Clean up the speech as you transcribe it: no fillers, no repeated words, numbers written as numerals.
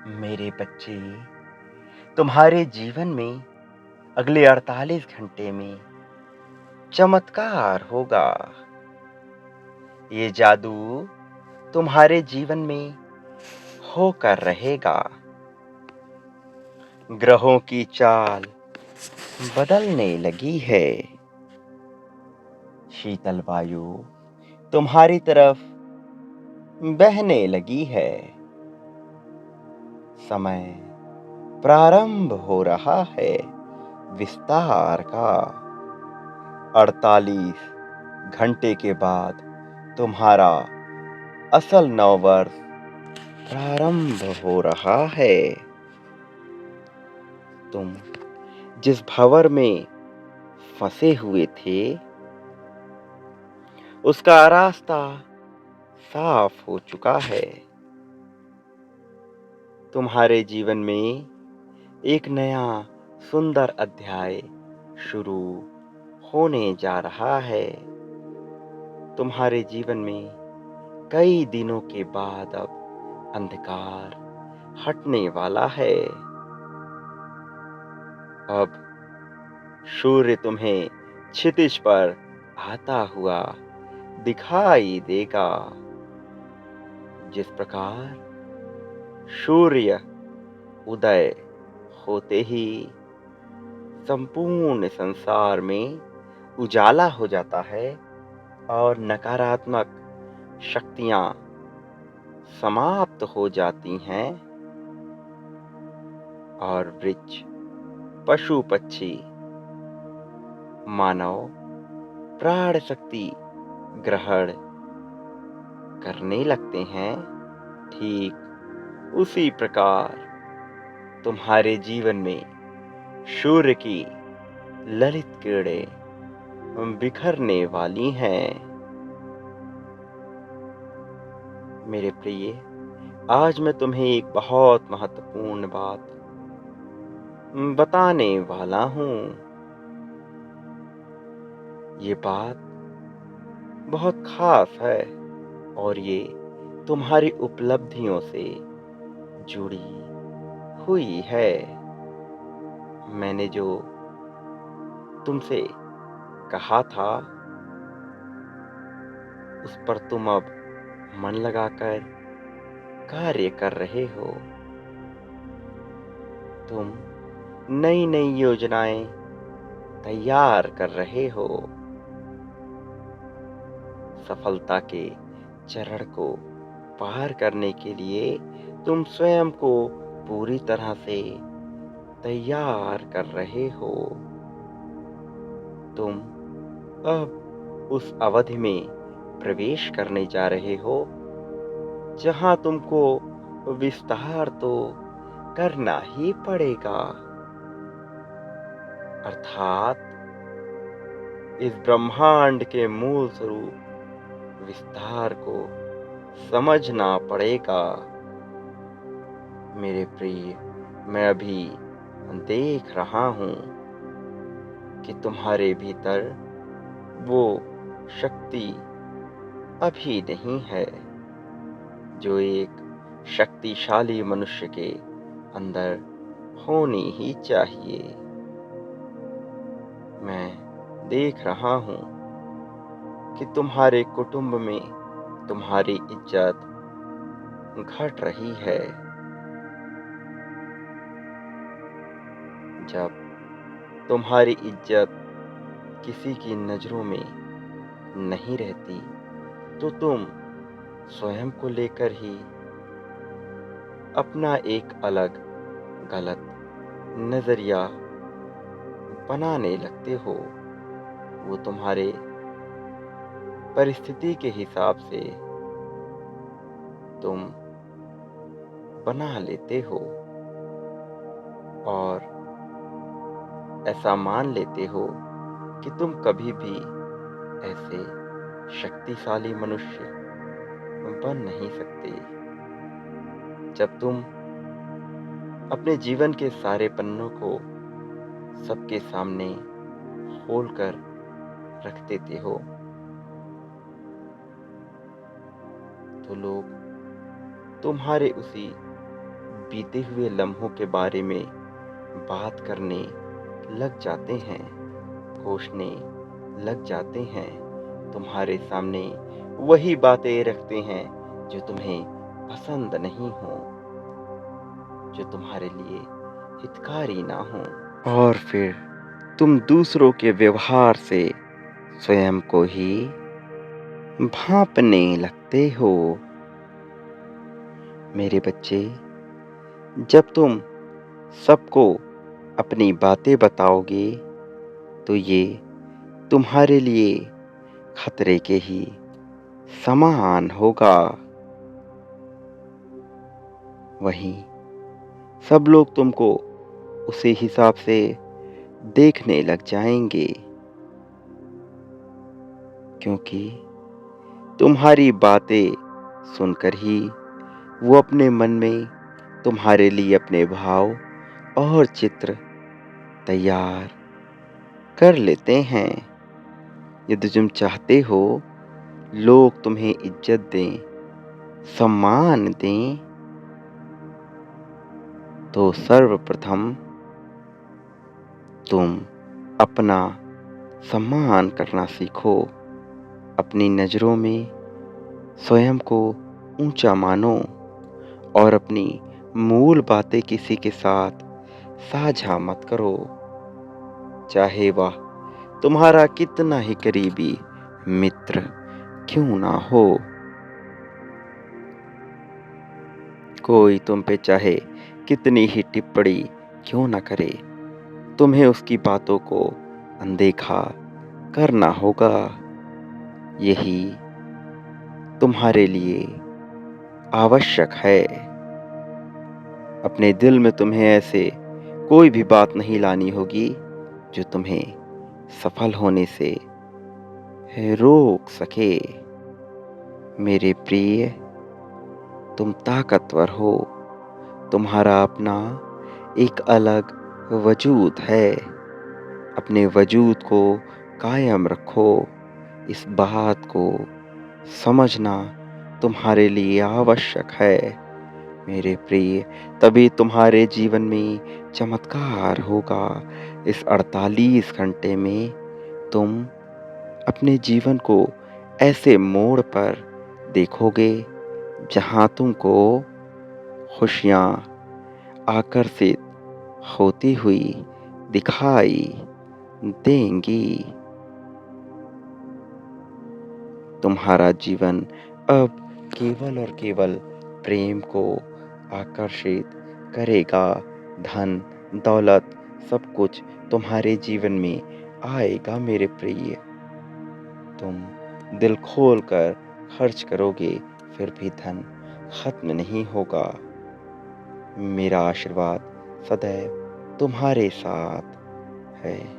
मेरे बच्चे, तुम्हारे जीवन में अगले 48 घंटे में चमत्कार होगा। ये जादू तुम्हारे जीवन में होकर रहेगा। ग्रहों की चाल बदलने लगी है। शीतल वायु तुम्हारी तरफ बहने लगी है। समय प्रारंभ हो रहा है विस्तार का। 48 घंटे के बाद तुम्हारा असल नववर्ष प्रारंभ हो रहा है। तुम जिस भंवर में फंसे हुए थे, उसका रास्ता साफ हो चुका है। तुम्हारे जीवन में एक नया सुंदर अध्याय शुरू होने जा रहा है। तुम्हारे जीवन में कई दिनों के बाद अब अंधकार हटने वाला है। अब सूर्य तुम्हें क्षितिज पर आता हुआ दिखाई देगा। जिस प्रकार सूर्य उदय होते ही संपूर्ण संसार में उजाला हो जाता है और नकारात्मक शक्तियां समाप्त हो जाती हैं और वृक्ष, पशु पक्षी, मानव प्राण शक्ति ग्रहण करने लगते हैं, ठीक उसी प्रकार तुम्हारे जीवन में सूर्य की ललित किरणें बिखरने वाली हैं। मेरे प्रिय, आज मैं तुम्हें एक बहुत महत्वपूर्ण बात बताने वाला हूँ। ये बात बहुत खास है और ये तुम्हारी उपलब्धियों से जुड़ी हुई है। मैंने जो तुमसे कहा था, उस पर तुम अब मन लगाकर कार्य कर रहे हो। तुम नई नई योजनाएं तैयार कर रहे हो। सफलता के चरण को पार करने के लिए तुम स्वयं को पूरी तरह से तैयार कर रहे हो। तुम अब उस अवधि में प्रवेश करने जा रहे हो जहां तुमको विस्तार तो करना ही पड़ेगा। अर्थात इस ब्रह्मांड के मूल स्वरूप विस्तार को समझना पड़ेगा। मेरे प्रिय, मैं अभी देख रहा हूं कि तुम्हारे भीतर वो शक्ति अभी नहीं है जो एक शक्तिशाली मनुष्य के अंदर होनी ही चाहिए। मैं देख रहा हूं कि तुम्हारे कुटुंब में तुम्हारी इज्जत घट रही है। जब तुम्हारी इज्जत किसी की नजरों में नहीं रहती, तो तुम स्वयं को लेकर ही अपना एक अलग गलत नजरिया बनाने लगते हो। वो तुम्हारे परिस्थिति के हिसाब से तुम बना लेते हो और ऐसा मान लेते हो कि तुम कभी भी ऐसे शक्तिशाली मनुष्य बन नहीं सकते। जब तुम अपने जीवन के सारे पन्नों को सबके सामने खोलकर रख देते हो, तो लोग तुम्हारे उसी बीते हुए लम्हों के बारे में बात करने लग जाते हैं, कोसने लग जाते हैं। तुम्हारे सामने वही बातें रखते हैं जो तुम्हें पसंद नहीं हो, जो तुम्हारे लिए हितकारी ना हो। और फिर तुम दूसरों के व्यवहार से स्वयं को ही भांपने लगते हो। मेरे बच्चे, जब तुम सबको अपनी बातें बताओगे तो ये तुम्हारे लिए खतरे के ही समान होगा। वहीं सब लोग तुमको उसी हिसाब से देखने लग जाएंगे, क्योंकि तुम्हारी बातें सुनकर ही वो अपने मन में तुम्हारे लिए अपने भाव और चित्र तैयार कर लेते हैं। यदि तुम चाहते हो लोग तुम्हें इज्जत दें, सम्मान दें, तो सर्वप्रथम तुम अपना सम्मान करना सीखो। अपनी नज़रों में स्वयं को ऊंचा मानो और अपनी मूल बातें किसी के साथ साझा मत करो, चाहे वह तुम्हारा कितना ही करीबी मित्र क्यों ना हो। कोई तुम पे चाहे कितनी ही टिप्पणी क्यों ना करे, तुम्हें उसकी बातों को अनदेखा करना होगा। यही तुम्हारे लिए आवश्यक है। अपने दिल में तुम्हें ऐसे कोई भी बात नहीं लानी होगी जो तुम्हें सफल होने से रोक सके। मेरे प्रिय, तुम ताकतवर हो। तुम्हारा अपना एक अलग वजूद है। अपने वजूद को कायम रखो। इस बात को समझना तुम्हारे लिए आवश्यक है मेरे प्रिय। तभी तुम्हारे जीवन में चमत्कार होगा। इस 48 घंटे में तुम अपने जीवन को ऐसे मोड़ पर देखोगे जहां तुमको खुशियां आकर्षित होती हुई दिखाई देंगी। तुम्हारा जीवन अब केवल और केवल प्रेम को आकर्षित करेगा। धन दौलत सब कुछ तुम्हारे जीवन में आएगा मेरे प्रिय। तुम दिल खोल कर खर्च करोगे फिर भी धन खत्म नहीं होगा। मेरा आशीर्वाद सदैव तुम्हारे साथ है।